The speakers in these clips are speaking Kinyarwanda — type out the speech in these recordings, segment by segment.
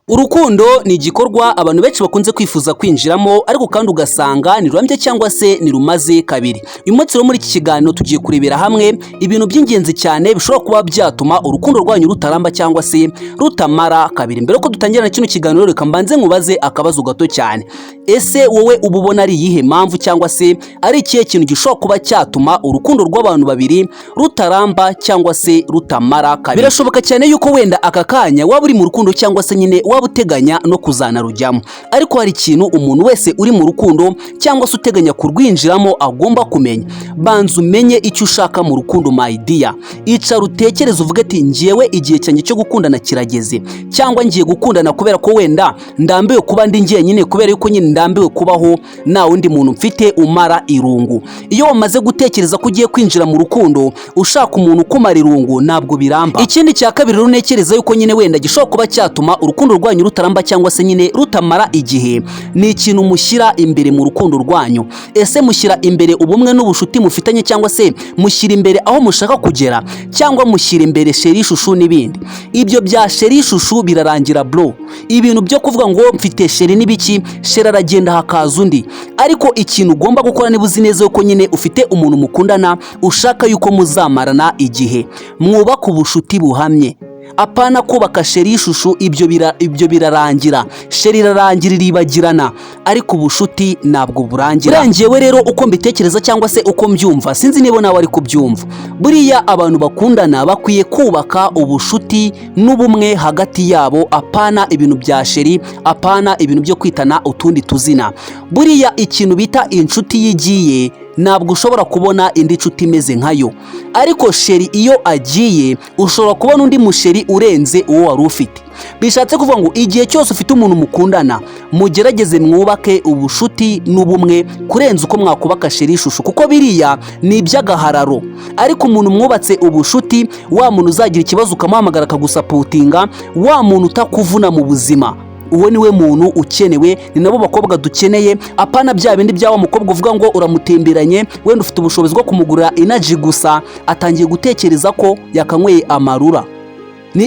Urukundo ni igikorwa abantu benshi bakunze kwifuza kwinjiramo ariko kandi ugasanga ni rurambye cyangwa se ni rumaze kabiri. Uyu munsi rero muri iki kiganiro tugiye kurebera hamwe ibintu by'ingenzi cyane bishobora kuba byatuma urukundo rwanyu rutaramba cyangwa se rutamara kabiri. Mbere ko dutangira na kino kiganiro reka mbanze nkubaze akabazo gato cyane. Ese wowe uba ubona ari iyihe mpamvu cyangwa se ari ikihe kintu gishobora kuba cyatuma urukundo rw'abantu babiri rutaramba cyangwa se rutamara kabiri? Birashoboka cyane yuko wenda aka kanya waba uri mu rukundo cyangwa se nyine waba uteganya no kuzanarujyamo, ariko hari ikintu umuntu wese uri mu rukundo cyangwa se uteganya kurwinjiramo agomba kumenya. Banza umenye icyo ushaka mu rukundo my dear. Icara utekereze uvuge ati ngiyewe igihe cyanjye cyo gukundana kirageze, cyangwa ngiye gukundana kubera ko wenda ndambiwe kuba ndi ngiye nyine, kubera yuko nyine ndambiwe kubaho nta wundi muntu mfite umara irungu. Iyo wamaze gutekereza ko ugiye kwinjira mu rukundo ushaka umuntu ukumara irungu ntabwo biramba. Ikindi cya kabiri runekereza yuko nyine wenda gishobora kuba cyatuma urukundo rwanyu rutaramba cyangwa se nyine rutamara igihe, ni ikintu mushyira imbere mu rukundo rwanyu. Ese mushyira imbere ubumwe n'ubushuti mufitanye, cyangwa se mushyira imbere aho mushaka kugera, cyangwa mushyira imbere sheri shushu n'ibindi? Ibyo bya sheri shushu birarangira bro. Ibintu byo kuvuga ngo mfite sheri n'ibiki, sheri aragenda hakaza undi. Ariko ikintu ugomba gukora niba uzi neza yuko nyine ufite umuntu mukundana ushaka yuko muzamarana igihe, mwubaka ubushuti buhamye. Apana kubaka sheri ishushu, ibyo birarangira. Sheri irarangira iribagirana, ariko ubushuti ntabwo burangira. Njyewe rero uko mbitekereza cyangwa se uko mbyumva, sinzi niba nawe ari kubyumva, buriya abantu bakundana bakwiye kubaka ubushuti n'ubumwe hagati yabo, apana ibintu bya sheri, apana ibintu byo kwitana utundi tuzina. Buriya ikintu bita inshuti yigiye ntabwo ushobora kubona indi nshuti imeze nkayo, ariko sheri iyo agiye ushobora kubona undi musheri urenze uwo wari ufite. Bishatse kuvuga ngo igihe cyose ufite umuntu mukundana mugerageze mwubake ubushuti n'ubumwe kurenza uko mwakubaka sheri ishushu, kuko biriya ni iby'agahararo. Ariko umuntu mwubatse ubushuti, wa muntu uzagira ikibazo ukamuhamagara akagusapotinga, wa muntu utakuvuna mu buzima, uwo niwe muntu ukenewe. Ni nabo bakobwa dukeneye, apana bya bindi bya wa mukobwa uvuga ngo uramutemberanye, wenda ufite ubushobozi bwo kumugurira energy gusa atangiye gutekereza ko yakanyweye amarura.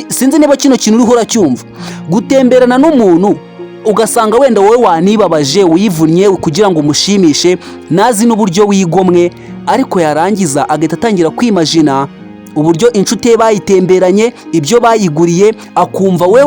Sinzi niba kino kintu uriho uracyumva. Gutemberana n'umuntu ugasanga wenda wowe wanibabaje wivunnye kugira ngo umushimishe, nazi n'uburyo wigomwe, ariko yarangiza agahita atangira kwimagina uburyo inshuti ye bayitemberanye, ibyo bayiguriye, akumva we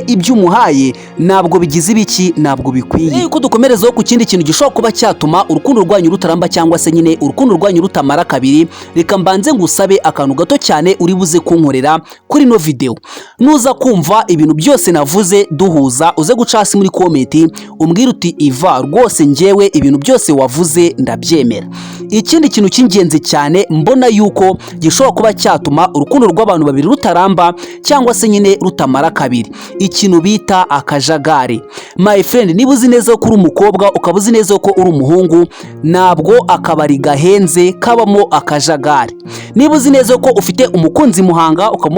ibyo umuhaye ntabwo bigize ibiki, ntabwo bikwiye. Yuko dukomerezaho ku kindi kintu gishobora kuba cyatuma urukundo rwanyu rutaramba cyangwa se nyine urukundo rwanyu rutamara kabiri, reka mbanze ngusabe akantu gato cyane uri buze kunkorera kuri no video. Nuza kumva ibintu byose navuze duhuza, uze guca hasi muri comment umbwire uti Iva rwose njyewe ibintu byose wavuze ndabyemera. Ikindi kintu cy'ingenzi cyane mbona yuko gishobora kuba cyatuma urukundo rw'abantu babiri rutaramba cyangwa se nyine rutamara kabiri, ikintu bita akajagari. My friend, niba uzi neza ko uri umukobwa ukaba uzi neza ko uri umuhungu, ntabwo akabari gahenze kabamo akajagari. Niba uzi neza ko ufite umukunzi Muhanga, ukaba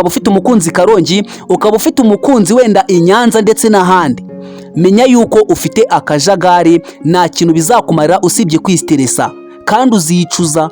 ufite umukunzi Karongi, ukaba ufite umukunzi wenda i Nyanza ndetse n'ahandi, menya yuko ufite akajagari, nta kintu bizakumarira usibye kwisteresa kandi uzicuza.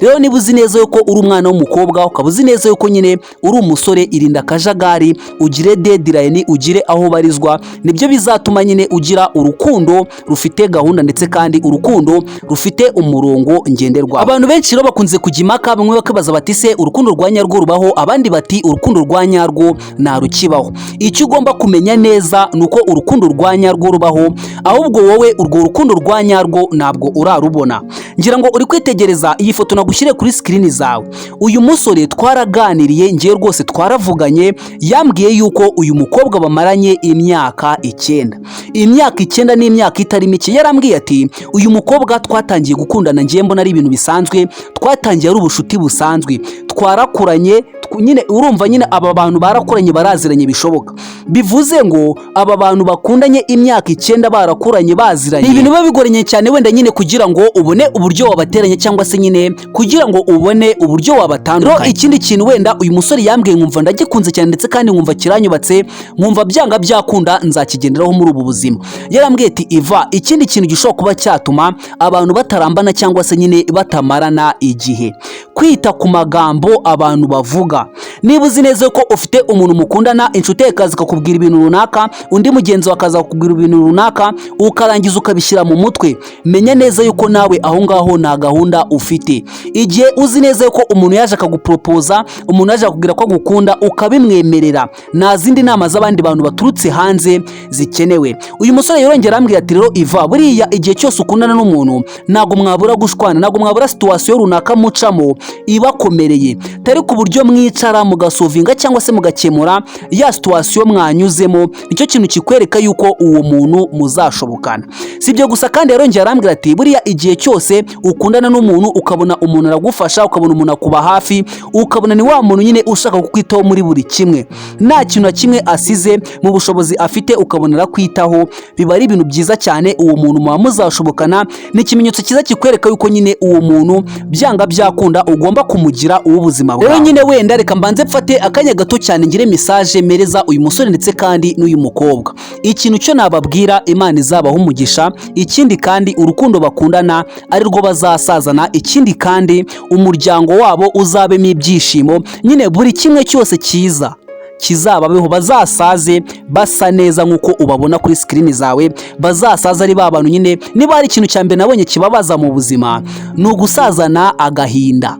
Rero niba uzi neza yuko uri umwana w'umukobwa, ukaba uzi neza yuko nyine uri umusore, irinda akajagari, ugire deadline, ugire aho barizwa. Nibyo bizatuma nyine ugira urukundo rufite gahunda ndetse kandi urukundo rufite umurongo ngenderwa. Abantu benshi rero bakunze kujya impaka, bamwe bakabaza bati se urukundo rwa nyarwo rubaho, abandi bati urukundo rwa nyarwo nta rukibaho. Icyo ugomba kumenya neza nuko urukundo rwa nyarwo rubaho, ahubwo wowe urwo rukundo rwa nyarwo ntabwo urarubona. Ngira ngo uri kwitegereza iyi foto nagushyire kuri screen zawe. Uyu musore twaraganiriye, ngiye rwose twaravuganye, yambwiye yuko uyu mukobwa bamaranye imyaka 9. Imyaka 9 ni imyaka itari mike. Yarambwiye ati uyu mukobwa twatangiye gukundana, ngiye mbona ari ibintu bisanzwe, twatangiye ari ubushuti busanzwe, twarakuranye nyine. Urumva nyine aba bantu barakuranye baraziranye bishoboka. Bivuze ngo aba bantu bakundanye imyaka 9 barakuranye baziranye, ni ibintu biba bigoranye cyane wenda nyine kugira ngo ubone uburyo wabateranya cyangwa se nyine kugira ngo ubone uburyo wabatandukanya. Ikindi kintu wenda uyu musore yambwiye nkumva ndagikunze cyane ndetse kandi nkumva kiranyubatse, nkumva byanga byakunda nzakigenderaho muri ubu buzima. Yarambwiye ati Iva, ikindi kintu gishobora kuba cyatuma abantu batarambana cyangwa se nyine batamarana igihe, kwita ku magambo abantu bavuga. iva. Niba uzi neza ko ufite umuntu mukundana, inshuti yawe ikaza ikakubwira ibintu runaka, undi mugenzi wawe akaza kukubwira ibintu runaka, ukarangiza ukabishyira mu mutwe, menya neza yuko nawe aho ngaho nta gahunda ufite. Igihe uzi neza yuko umuntu yaje akagupropoza, umuntu yaje akakubwira ko agukunda, ukabimwemerera, nta zindi nama z'abandi bantu baturutse hanze zikenewe. Uyu musore yorongera arambwira ati rero Iva, buriya igihe cyose ukundana n'umuntu ntago mwabura gushwana, ntago mwabura situation runaka mucamo ibakomereye, tari ku buryo mwicara mugasovinga cyangwa se mugakemura ya situation mwanyuzemo, nicyo kintu kikwereka yuko uwo muntu muzashobokana. Sibyo gusa kandi yarongera arambwira ati buriya igihe cyose ukundana n'umuntu ukabona umuntu aragufasha, ukabona umuntu akuba hafi, ukabona ni wa muntu nyine ushaka kukwitaho muri buri kimwe, nta kintu na kimwe asize mu bushobozi afite, ukabona arakwitaho, biba ari ibintu byiza cyane. Uwo muntu muba muzashobokana, ni ikimenyetso cyiza kikwereka yuko nyine uwo muntu byanga byakunda ugomba kumugira uw'ubuzima bwawe. Rero nyine wenda reka mbanze mfate akanya gato cyane ngire message mereza uyu musore ndetse kandi n'uyu mukobwa. Ikintu cyo nababwira, Imana izabaho umugisha, ikindi kandi urukundo bakundana ari rwo bazasazana, ikindi kandi umuryango wabo uzabemo ibyishimo, nyine buri kimwe cyose cyiza kizababeho, bazasaze basa neza nkuko ubabona kuri screen zawe, bazasaza ari babantu nyine. Niba hari ikintu cya mbere nabonye kibabaza mu buzima, ni ugusazana agahinda.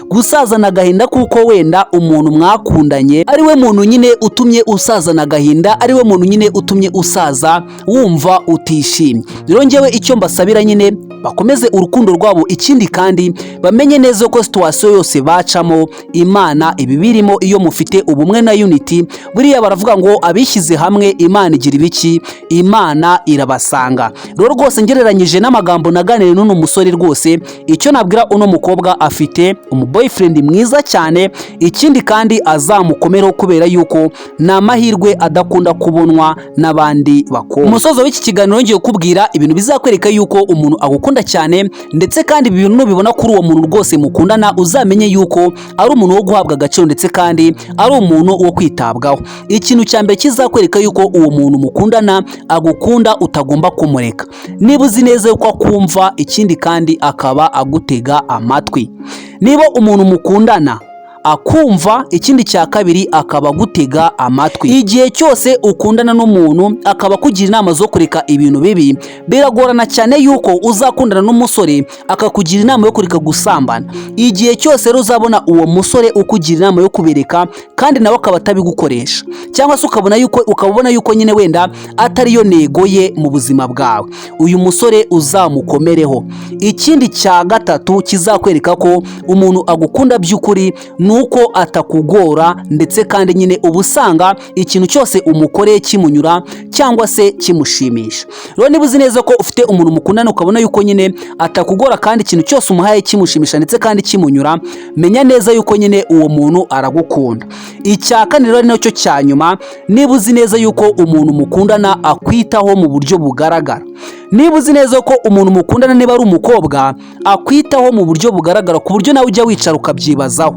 Gusazana agahinda kuko wenda umuntu mwakundanye ari we muntu nyine utumye usazana agahinda, ari we muntu nyine utumye usaza wumva utishimye. Rero njyewe icyo mbasabira nyine bakomeze urukundo rwabo, ikindi kandi bamenye neza ko situation yose bacamo Imana ibibirimo. Iyo mufite ubumwe na unity, buriya baravuga ngo abishyize hamwe Imana igira ibiki, Imana irabasanga. Rero rwose ngereranyije n'amagambo naganire n'uno musore, rwose icyo nabwira uno mukobwa, afite boyfriend mwiza cyane, ikindi kandi azamukomeraho kubera yuko ni amahirwe adakunda kubonwa n'abandi bakobwa. Umusozo w'iki kiganiro ngiye kukubwira ibintu bizakwereka yuko umuntu agukunda cyane, ndetse kandi ibi bintu nubibona kuri uwo muntu rwose mukundana, uzamenye yuko ari umuntu wo guhabwa agaciro, ndetse kandi ari umuntu wo kwitabwaho. Ikintu cya mbere kizakwereka yuko uwo muntu mukundana agukunda, utagomba kumureka. Niba uzi neza yuko akumva, ikindi kandi akaba agutega amatwi. Niba umuntu mukundana akumva, ikindi cya kabiri akaba agutega amatwi. Igihe cyose ukundana n'umuntu akaba kugira inama zo kureka ibintu bibi, biragorana cyane yuko uzakundana n'umusore akakugira inama yo kureka gusambana. Igihe cyose rero uzabona uwo musore ukugira inama yo kubireka, kandi nawe akaba atabigukoresha, cyangwa se ukabona yuko nyine wenda atari yo ntego ye mu buzima bwawe, uyu musore uzamukomereho. Ikindi cya gatatu kizakwereka ko umuntu agukunda by'ukuri, nuko atakugora, ndetse kandi nyine ubusanga ikintu cyose umukoreye kimunyura cyangwa se kimushimisha. Rero niba uzi neza ko ufite umuntu mukundana ukabona yuko nyine atakugora kandi ikintu cyose umuhaye kimushimisha ndetse kandi kimunyura, menya neza yuko nyine uwo muntu aragukunda. Icya kane rero nicyo cya nyuma, niba uzi neza yuko umuntu mukundana akwitaho mu buryo bugaragara. Niba uzi neza ko umuntu mukundana, niba ari umukobwa, akwitaho mu buryo bugaragara ku buryo nawe ujya wicara ukabyibazaho,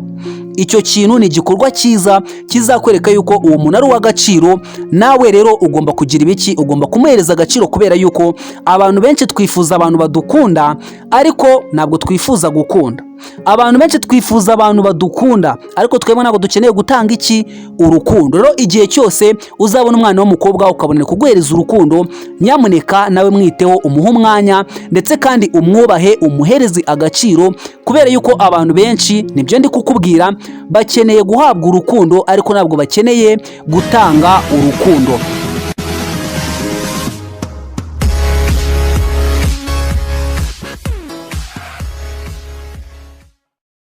icyo kintu ni igikorwa cyiza kizakwereka yuko uwo muntu ari uw'agaciro. Nawe rero ugomba kugira ibiki, ugomba kumuhereza agaciro, kubera yuko abantu benshi twifuza abantu badukunda, ariko ntabwo twifuza gukunda. Abantu benshi twifuza abantu badukunda, ariko twebwe ntabwo dukeneye gutanga iki, urukundo. Rero igihe cyose uzabona umwana w'umukobwa ukabonera kuguhereza urukundo, nyamuneka nawe mwiteho, umuhe umwanya, ndetse kandi umwubahe, umuhereze agaciro, kubera yuko abantu benshi, nibyo ndi kukubwira, bakeneye guhabwa urukundo, ariko ntabwo bakeneye gutanga urukundo.